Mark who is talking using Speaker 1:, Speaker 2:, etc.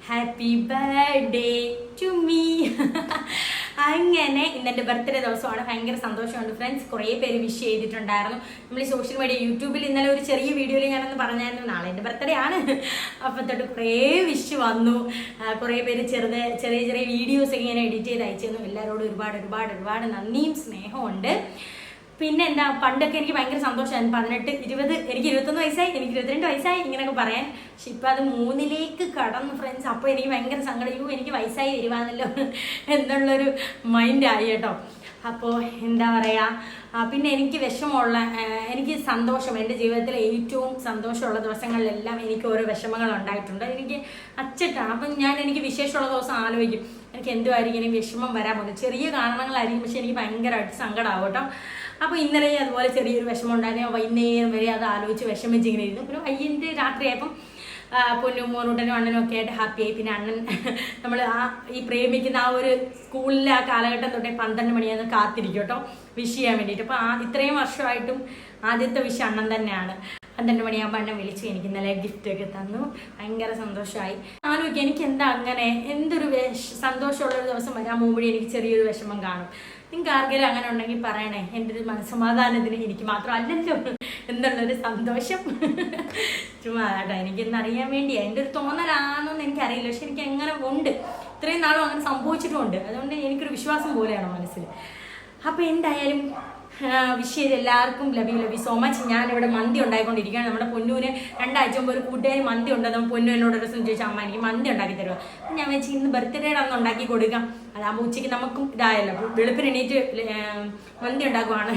Speaker 1: Happy birthday to me. അങ്ങനെ ഇന്നെൻ്റെ birthday ദിവസമാണ്. ഭയങ്കര സന്തോഷമുണ്ട് ഫ്രണ്ട്സ്. കുറേ പേര് വിഷ് ചെയ്തിട്ടുണ്ടായിരുന്നു. നമ്മൾ ഈ സോഷ്യൽ മീഡിയ യൂട്യൂബിൽ ഇന്നലെ ഒരു ചെറിയ വീഡിയോയിൽ ഞാനൊന്ന് പറഞ്ഞായിരുന്നു നാളെ എൻ്റെ ബർത്ത്ഡേ ആണ്. അപ്പം തൊട്ട് കുറേ വിഷ് വന്നു. കുറേ പേര് ചെറിയ ചെറിയ വീഡിയോസ് ഒക്കെ ഇങ്ങനെ എഡിറ്റ് ചെയ്ത് അയച്ചു തന്നു. എല്ലാവരോടും ഒരുപാട് നന്ദിയും സ്നേഹവും ഉണ്ട്. പിന്നെ എന്താ, പണ്ടൊക്കെ എനിക്ക് ഭയങ്കര സന്തോഷമായിരുന്നു. 18, 20, എനിക്ക് 21 വയസ്സായി, എനിക്ക് 22 വയസ്സായി ഇങ്ങനെയൊക്കെ പറയാൻ. പക്ഷെ ഇപ്പം അത് 3ലേക്ക് കടന്നു ഫ്രണ്ട്സ്. അപ്പോൾ എനിക്ക് ഭയങ്കര സങ്കടം, എനിക്ക് വയസ്സായി വരുവാന്നല്ലോ എന്നുള്ളൊരു മൈൻഡായി കേട്ടോ. അപ്പോൾ എന്താ പറയുക, പിന്നെ എനിക്ക് വിഷമമുള്ള, എനിക്ക് സന്തോഷം, എൻ്റെ ജീവിതത്തിലെ ഏറ്റവും സന്തോഷമുള്ള ദിവസങ്ങളിലെല്ലാം എനിക്ക് ഓരോ വിഷമങ്ങൾ ഉണ്ടായിട്ടുണ്ട്. എനിക്ക് അച്ചട്ടാണ്. അപ്പം എനിക്ക് വിശേഷമുള്ള ദിവസം ആലോചിക്കും എനിക്ക് എന്തുമായിരിക്കും എനിക്ക് വിഷമം വരാൻ പോകുന്നത്. ചെറിയ കാരണങ്ങളായിരിക്കും, പക്ഷെ എനിക്ക് ഭയങ്കരമായിട്ട് സങ്കടമാവും കേട്ടോ. അപ്പോൾ ഇന്നലെ അതുപോലെ ചെറിയൊരു വിഷമം ഉണ്ടായിരുന്നു. വൈകുന്നേരം വരെ അത് ആലോചിച്ച് വിഷമിച്ചിങ്ങനെ ഇരുന്നു. പിന്നെ വൈകിട്ട് രാത്രിയായപ്പം പൊന്നും മോനൂട്ടനും അണ്ണനും ഒക്കെ ആയിട്ട് ഹാപ്പിയായി. പിന്നെ അണ്ണൻ നമ്മൾ ഈ പ്രേമിക്കുന്ന ആ ഒരു സ്കൂളിലെ ആ കാലഘട്ടം തൊട്ടേ 12 മണിയാന്ന് കാത്തിരിക്കും കേട്ടോ വിഷ് ചെയ്യാൻ വേണ്ടിയിട്ട്. അപ്പോൾ ഇത്രയും വർഷമായിട്ടും ആദ്യത്തെ വിഷ് അണ്ണൻ തന്നെയാണ്. 12 മണിയാകുമ്പോൾ അണ്ണൻ വിളിച്ച് എനിക്ക് ഇന്നലെ ഗിഫ്റ്റൊക്കെ തന്നു. ഭയങ്കര സന്തോഷമായി. ആലോചിക്കുക എനിക്ക് എന്താ അങ്ങനെ എന്തൊരു സന്തോഷമുള്ളൊരു ദിവസം വരാൻ പോകുമ്പോഴേ എനിക്ക് ചെറിയൊരു വിഷമം കാണും. നിങ്ങൾക്ക് ആർക്കെങ്കിലും അങ്ങനെ ഉണ്ടെങ്കിൽ പറയണേ. എൻ്റെ ഒരു മനസ്സമാധാനത്തിന് എനിക്ക് മാത്രം അല്ലല്ലോ എന്നുള്ളൊരു സന്തോഷം. ചുമ്മാ കേട്ടോ, എനിക്കെന്നറിയാൻ വേണ്ടിയാണ്. എൻ്റെ ഒരു തോന്നലാണെന്ന് എനിക്കറിയില്ല, പക്ഷെ എനിക്ക് എങ്ങനെ ഉണ്ട്, ഇത്രയും നാളും അങ്ങനെ സംഭവിച്ചിട്ടുമുണ്ട്. അതുകൊണ്ട് എനിക്കൊരു വിശ്വാസം പോലെയാണ് മനസ്സിൽ. അപ്പോൾ എന്തായാലും വിഷ് ചെയ്ത് എല്ലാവർക്കും ലവ് സോ മച്ച്. ഞാനിവിടെ മന്തി ഉണ്ടായിക്കൊണ്ടിരിക്കുകയാണ്. നമ്മുടെ പൊന്നൂന് 2 ആഴ്ച മുമ്പ് ഒരു കൂട്ടുകാരി മന്തി ഉണ്ടെന്ന് പൊന്നു എന്നോട് ഒരു ദിവസം ചോദിച്ചാൽ അമ്മ എനിക്ക് മന്തി ഉണ്ടാക്കി തരുമോ. അപ്പം ഞാൻ വെച്ച് ഇന്ന് ബർത്ത്ഡേയുടെ അന്ന് ഉണ്ടാക്കി കൊടുക്കാം. അതാകുമ്പോൾ ഉച്ചയ്ക്ക് നമുക്കും ഇതായല്ലോ. വെളുപ്പിന് എണീറ്റ് മന്തി ഉണ്ടാക്കുവാണ്.